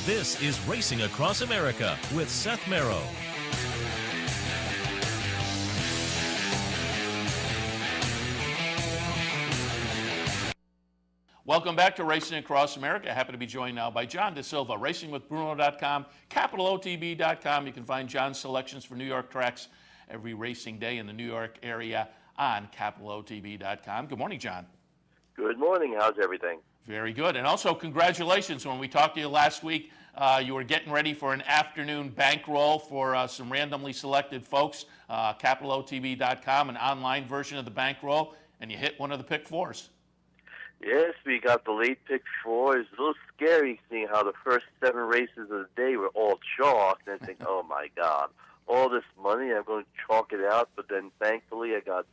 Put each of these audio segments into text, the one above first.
This is Racing Across America with Seth Merrow. Welcome back to Racing Across America. I happen to be joined now by John DaSilva, racingwithbruno.com, capitalotb.com. You can find John's selections for New York tracks every racing day in the New York area on capitalotb.com. Good morning, John. Good morning. How's everything? Very good. And also, congratulations. When we talked to you last week, you were getting ready for an afternoon bankroll for some randomly selected folks, capitalotb.com, an online version of the bankroll, and you hit one of the pick fours. Yes, we got the late pick four. It's a little scary seeing how the first 7 races of the day were all chalked. And I think, oh my God, all this money, I'm going to chalk it out. But then thankfully I got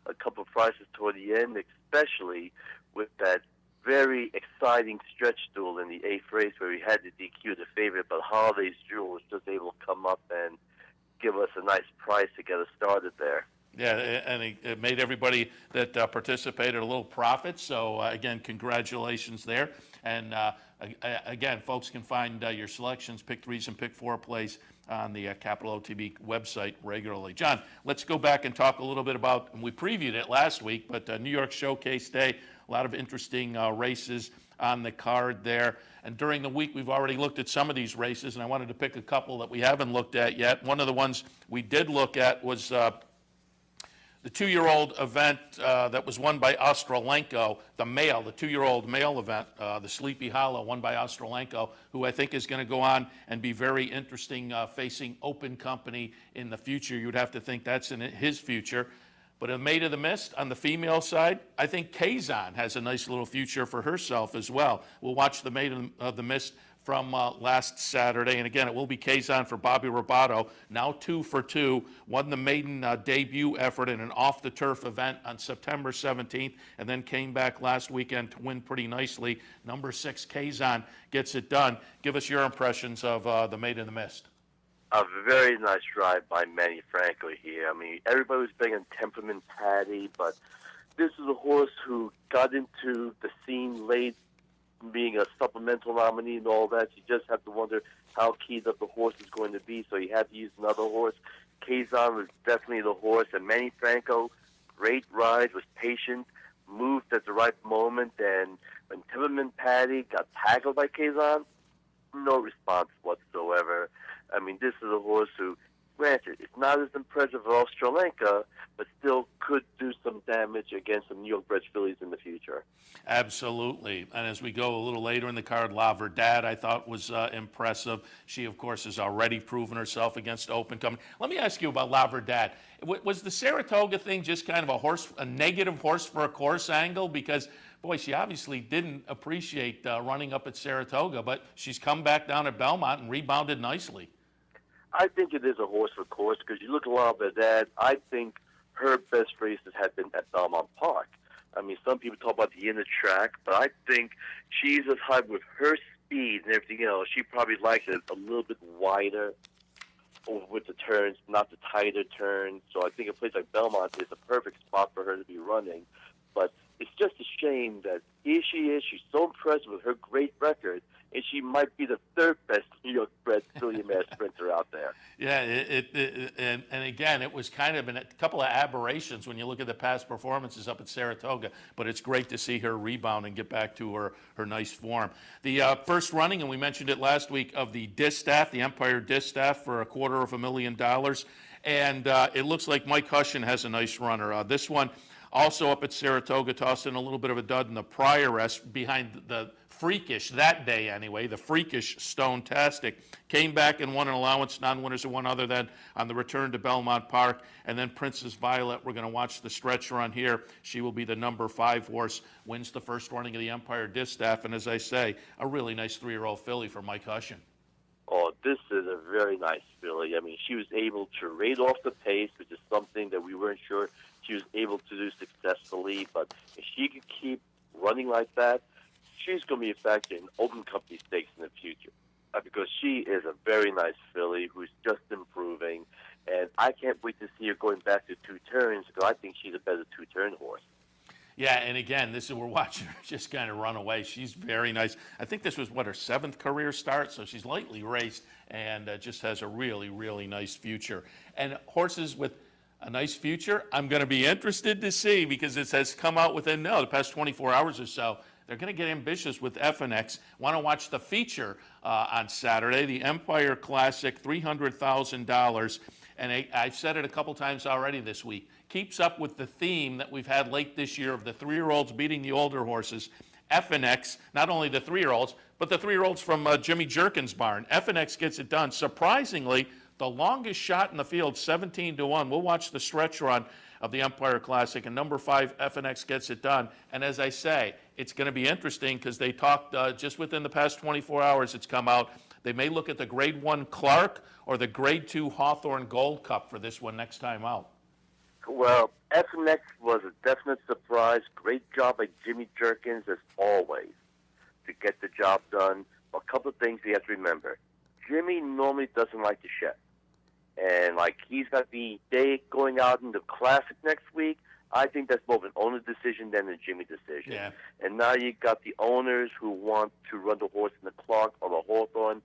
a couple of prizes toward the end, especially with that very exciting stretch duel in the 8th race where we had to DQ the favorite, but Holiday's Jewel was just able to come up and give us a nice price to get us started there. Yeah, and it made everybody that participated a little profit. So, again, congratulations there. And, again, folks can find your selections, pick 3s and pick 4 plays on the Capital OTB website regularly. John, let's go back and talk a little bit about, and we previewed it last week, but New York Showcase Day, a lot of interesting races on the card there. And during the week, we've already looked at some of these races, and I wanted to pick a couple that we haven't looked at yet. One of the ones we did look at was the 2-year-old event that was won by Ostrolenko, the 2-year-old male event, the Sleepy Hollow, won by Ostrolenko, who I think is going to go on and be very interesting facing Open Company in the future. You'd have to think that's in his future. But a Maid of the Mist on the female side, I think Kazan has a nice little future for herself as well. We'll watch the Maid of the Mist from last Saturday. And again, it will be Kazan for Bobby Robato, now 2 for 2, won the maiden debut effort in an off-the-turf event on September 17th, and then came back last weekend to win pretty nicely. Number 6, Kazan, gets it done. Give us your impressions of the Maid of the Mist. A very nice drive by Manny Franco here. I mean, everybody was big on Temperament Patty, but this is a horse who got into the scene late, being a supplemental nominee and all that. You just have to wonder how keyed up the horse is going to be, so you had to use another horse. Kazan was definitely the horse, and Manny Franco, great ride, was patient, moved at the right moment, and when Temperament Patty got tackled by Kazan, no response whatsoever. I mean, this is a horse who, granted, it's not as impressive as Ostrolenko, but still could do some damage against some New York bred fillies in the future. Absolutely. And as we go a little later in the card, La Verdad, I thought was impressive. She, of course, has already proven herself against Open Company. Let me ask you about La Verdad. Was the Saratoga thing just kind of a negative horse for a course angle? Because, boy, she obviously didn't appreciate running up at Saratoga, but she's come back down at Belmont and rebounded nicely. I think it is a horse for course because you look a lot at that. I think her best races have been at Belmont Park. I mean, some people talk about the inner track, but I think she's as high with her speed and everything else. She probably likes it a little bit wider with the turns, not the tighter turns. So I think a place like Belmont is a perfect spot for her to be running. But it's just a shame that here she is. She's so impressive with her great record, and she might be the 3rd best New York bred filly mare sprinter out there. Yeah, and again, it was kind of a couple of aberrations when you look at the past performances up at Saratoga, but it's great to see her rebound and get back to her nice form. The first running, and we mentioned it last week, of the Distaff, the Empire Distaff, for $250,000, and it looks like Mike Hushin has a nice runner. This one, also up at Saratoga, tossed in a little bit of a dud in the Prioress behind the Freakish, that day anyway, the Freakish Stone-tastic. Came back and won an allowance, non-winners of one other than on the return to Belmont Park. And then Princess Violet, we're going to watch the stretch run here. She will be the number 5 horse, wins the first running of the Empire Distaff. And as I say, a really nice 3-year-old filly for Mike Hushin. Oh, this is a very nice filly. I mean, she was able to rate off the pace, which is something that we weren't sure she was able to do successfully. But if she could keep running like that, she's going to be a factor in Open Company stakes in the future because she is a very nice filly who's just improving. And I can't wait to see her going back to 2 turns because I think she's a better 2-turn horse. Yeah, and again, this is we're watching her just kind of run away. She's very nice. I think this was what her 7th career start, so she's lightly raced and just has a really, really nice future. And horses with a nice future, I'm going to be interested to see because it has come out within the past 24 hours or so. They're going to get ambitious with FNX. Want to watch the feature on Saturday, the Empire Classic, $300,000. And I've said it a couple times already this week. Keeps up with the theme that we've had late this year of the 3-year-olds beating the older horses. FNX, not only the 3-year-olds, but the 3-year-olds from Jimmy Jerkin's barn. FNX gets it done. Surprisingly, the longest shot in the field, 17-1. We'll watch the stretch run of the Empire Classic, and number 5, FNX gets it done. And as I say, it's going to be interesting because they talked just within the past 24 hours it's come out. They may look at the Grade 1 Clark or the Grade 2 Hawthorne Gold Cup for this one next time out. Well, FNX was a definite surprise. Great job by Jimmy Jerkins, as always, to get the job done. A couple of things you have to remember. Jimmy normally doesn't like to shed. And, he's got the day going out in the Classic next week. I think that's more of an owner decision than a Jimmy decision. Yeah. And now you got the owners who want to run the horse in the Clark or the Hawthorne.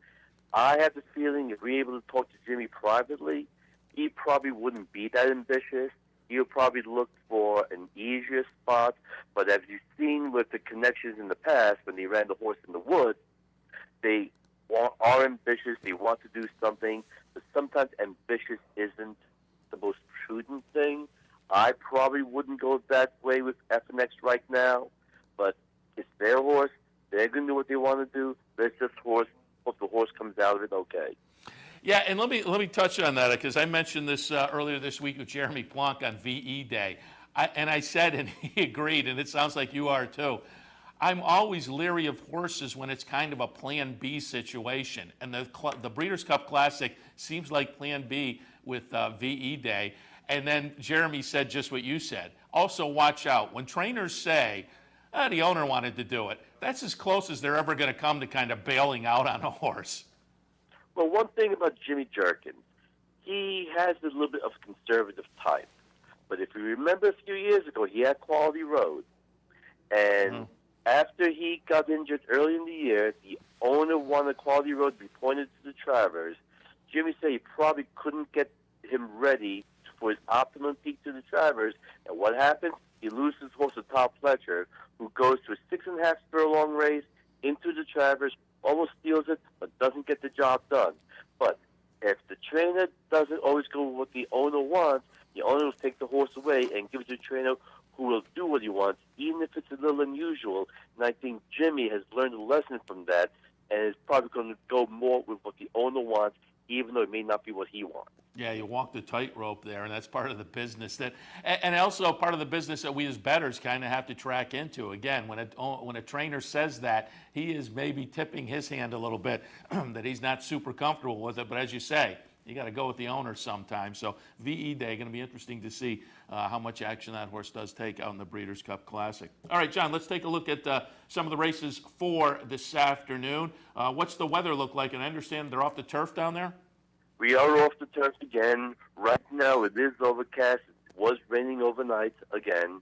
I have the feeling if we're able to talk to Jimmy privately, he probably wouldn't be that ambitious. He'll probably look for an easier spot. But as you've seen with the connections in the past, when they ran the horse in the woods, they are ambitious. They want to do something. But sometimes ambitious isn't the most prudent thing. I probably wouldn't go that way with FNX right now. But it's their horse. They're going to do what they want to do. Let's just hope the horse comes out of it okay. Yeah, and let me touch on that because I mentioned this earlier this week with Jeremy Plonk on VE Day. I said, and he agreed, and it sounds like you are too, I'm always leery of horses when it's kind of a Plan B situation. And the Breeders' Cup Classic seems like Plan B with VE Day. And then Jeremy said just what you said. Also, watch out. When trainers say, the owner wanted to do it, that's as close as they're ever going to come to kind of bailing out on a horse. Well, one thing about Jimmy Jerkin, he has a little bit of a conservative type. But if you remember a few years ago, he had Quality Road. And after he got injured early in the year, the owner wanted Quality Road to be pointed to the Travers. Jimmy said he probably couldn't get him ready for his optimum peak to the Travers. And what happened? He loses horse to Top Fletcher, who goes to a 6.5 furlong race into the Travers, almost steals it, but doesn't get the job done. But if the trainer doesn't always go with what the owner wants, the owner will take the horse away and give it to a trainer who will do what he wants, even if it's a little unusual. And I think Jimmy has learned a lesson from that and is probably going to go more with what the owner wants, even though it may not be what he wants. Yeah, you walk the tightrope there, and that's part of the business and also part of the business that we as bettors kind of have to track into. Again, when a trainer says that, he is maybe tipping his hand a little bit that he's not super comfortable with it. But as you say, you got to go with the owner sometimes. So VE Day going to be interesting to see how much action that horse does take out in the Breeders' Cup Classic. All right, John, let's take a look at some of the races for this afternoon. What's the weather look like? And I understand they're off the turf down there. We are off the turf again. Right now it is overcast. It was raining overnight again.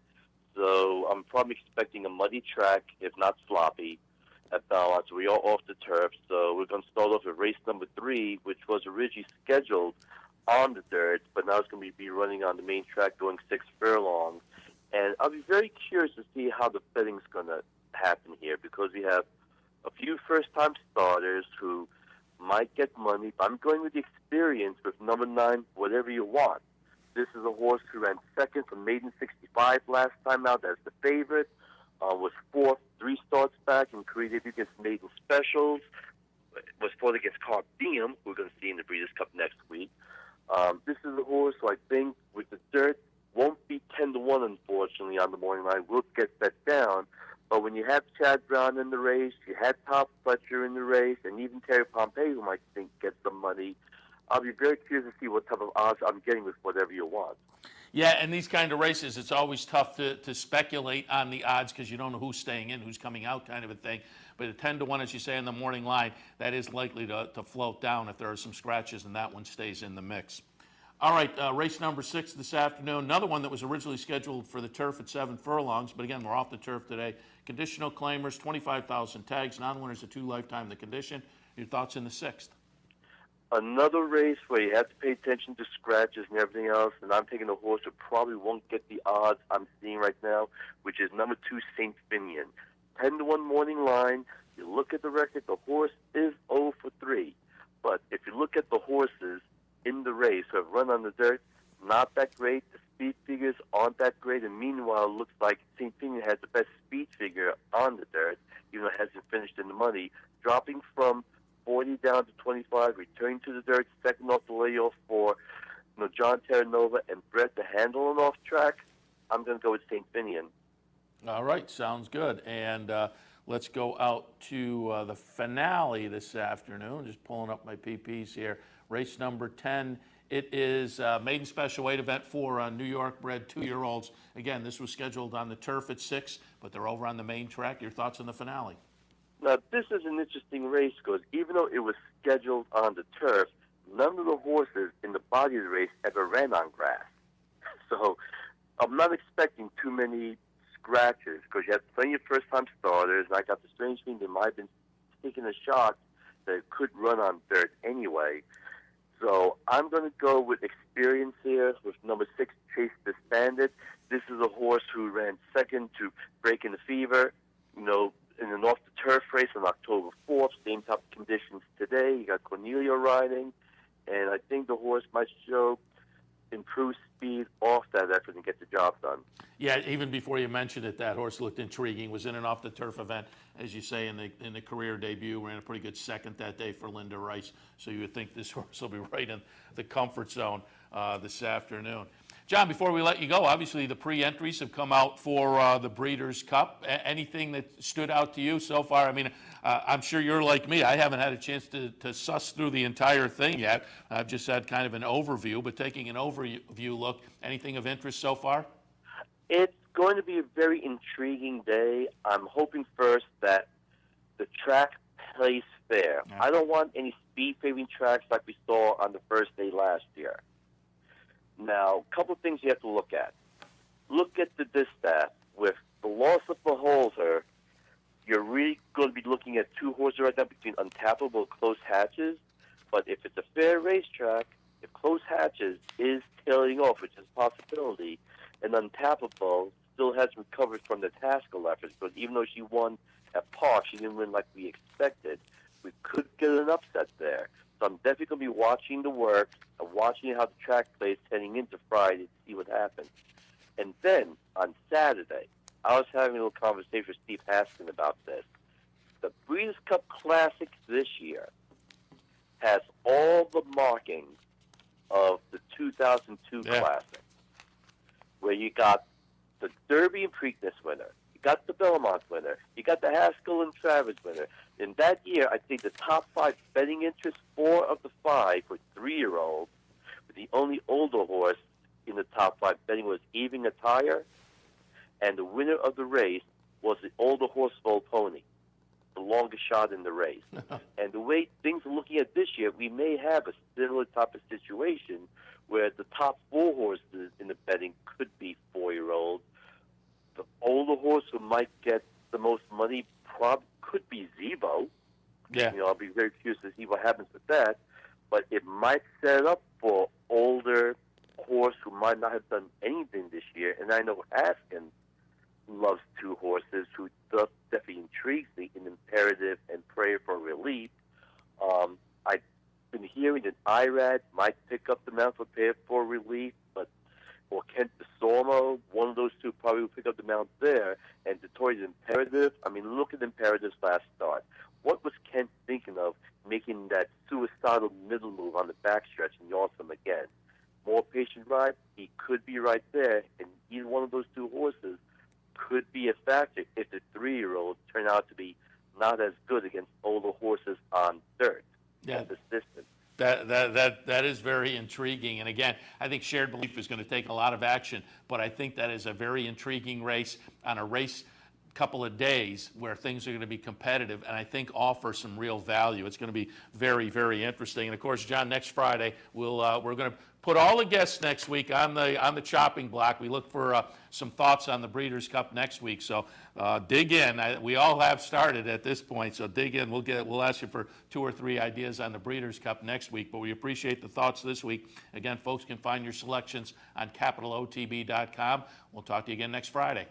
So I'm probably expecting a muddy track, if not sloppy, at Belmont. So we are off the turf. So we're going to start off with race number 3, which was originally scheduled on the dirt, but now it's going to be running on the main track doing 6 furlongs. And I'll be very curious to see how the betting's going to happen here because we have a few first-time starters who might get money, but I'm going with the experience with number 9, Whatever You Want. This is a horse who ran second from Maiden 65 last time out as the favorite, was fourth 3 starts back and created against Maiden Specials, was fourth against Carp Diem, who we're going to see in the Breeders' Cup next week. This is a horse who I think with the dirt won't be 10-1, unfortunately, on the morning line. We'll get that down. But when you have Chad Brown in the race, you had Top Fletcher in the race, and even Terry Pompey, who might think gets some money, I'll be very curious to see what type of odds I'm getting with Whatever You Want. Yeah, and these kind of races, it's always tough to speculate on the odds because you don't know who's staying in, who's coming out kind of a thing. But a 10-1, as you say, in the morning line, that is likely to float down if there are some scratches and that one stays in the mix. All right, race number 6 this afternoon. Another one that was originally scheduled for the turf at 7 furlongs, but again, we're off the turf today. Conditional claimers, 25,000 tags, non-winners a 2 lifetime the condition. Your thoughts in the 6th? Another race where you have to pay attention to scratches and everything else, and I'm taking a horse who probably won't get the odds I'm seeing right now, which is number 2, St. Finian. 10-1 morning line. You look at the record, the horse is 0 for 3. But if you look at the horses in the race who have run on the dirt, not that great. The speed figures aren't that great, and meanwhile, it looks like St. Finian has the best speed figure on the dirt, even though it hasn't finished in the money, dropping from 40 down to 25, returning to the dirt, second off the layoff for John Terranova and Brett to handle an off track. I'm going to go with St. Finian. All right, sounds good. And let's go out to the finale this afternoon. Just pulling up my PPs here. Race number 10. It is a maiden special weight event for New York bred 2-year-olds. Again, this was scheduled on the turf at 6, but they're over on the main track. Your thoughts on the finale? Now, this is an interesting race because even though it was scheduled on the turf, none of the horses in the body of the race ever ran on grass. So I'm not expecting too many scratches because you have plenty of first-time starters, and I got the strange thing they might have been taking a shot that it could run on dirt anyway. So I'm going to go with experience here with number 6, Chase the Bandit. This is a horse who ran second to Breaking the Fever, in an off-the-turf race on October 4th, same type of conditions today. You got Cornelia riding, and I think the horse might show improved speed off that effort and get the job done. Yeah, even before you mentioned it, that horse looked intriguing. Was in an off-the-turf event, as you say, in the career debut. Ran a pretty good second that day for Linda Rice. So you would think this horse will be right in the comfort zone this afternoon. John, before we let you go, obviously the pre-entries have come out for the Breeders' Cup. Anything that stood out to you so far? I mean, I'm sure you're like me. I haven't had a chance to suss through the entire thing yet. I've just had kind of an overview, but taking an overview look, anything of interest so far? It's going to be a very intriguing day. I'm hoping first that the track plays fair. Yeah. I don't want any speed-favoring tracks like we saw on the first day last year. Now, a couple of things you have to look at. Look at the distaff. With the loss of Beholder, you're really going to be looking at 2 horses right now between untappable and close hatches. But if it's a fair racetrack, if close hatches is tailing off, which is a possibility, and untappable still hasn't recovered from the Taskell efforts, because even though she won at Park, she didn't win like we expected. We could get an upset there. So I'm definitely going to be watching the work and watching how the track plays heading into Friday to see what happens. And then on Saturday, I was having a little conversation with Steve Haskin about this. The Breeders' Cup Classic this year has all the markings of the 2002 Classic, where you got the Derby and Preakness winner, you got the Belmont winner, you got the Haskell and Travers winner. In that year, I think the top 5 betting interests, 4 of the 5 were 3-year-olds, but the only older horse in the top 5 betting was Even Attire, and the winner of the race was the older horse Old Pony, the longest shot in the race. And the way things are looking at this year, we may have a similar type of situation where the top 4 horses in the betting could be 4-year-olds. The older horse who might get the most money could be Zevo. Yeah. I'll be very curious to see what happens with that. But it might set up for older horse who might not have done anything this year. And I know Askin loves 2 horses who definitely intrigues me in Imperative and Prayer for Relief. I've been hearing that IRAD might pick up the mount for Prayer for Relief, or Kent DeSormo, one of those 2 probably will pick up the mount there. And Detroit's Imperative, I mean, look at Imperative's last start. What was Kent thinking of making that suicidal middle move on the backstretch and yaws him again? More patient ride, he could be right there, and either one of those 2 horses could be a factor if the 3-year-olds turn out to be not as good against older horses on dirt. Yeah. At this distance. That is very intriguing. And again, I think Shared Belief is going to take a lot of action, but I think that is a very intriguing race on a race couple of days where things are going to be competitive and I think offer some real value. It's going to be very, very interesting. And of course, John, next Friday we're going to put all the guests next week on the chopping block. We look for some thoughts on the Breeders' Cup next week. So dig in. We all have started at this point, so dig in. We'll ask you for 2 or 3 ideas on the Breeders' Cup next week. But we appreciate the thoughts this week. Again, folks can find your selections on capitalotb.com. We'll talk to you again next Friday.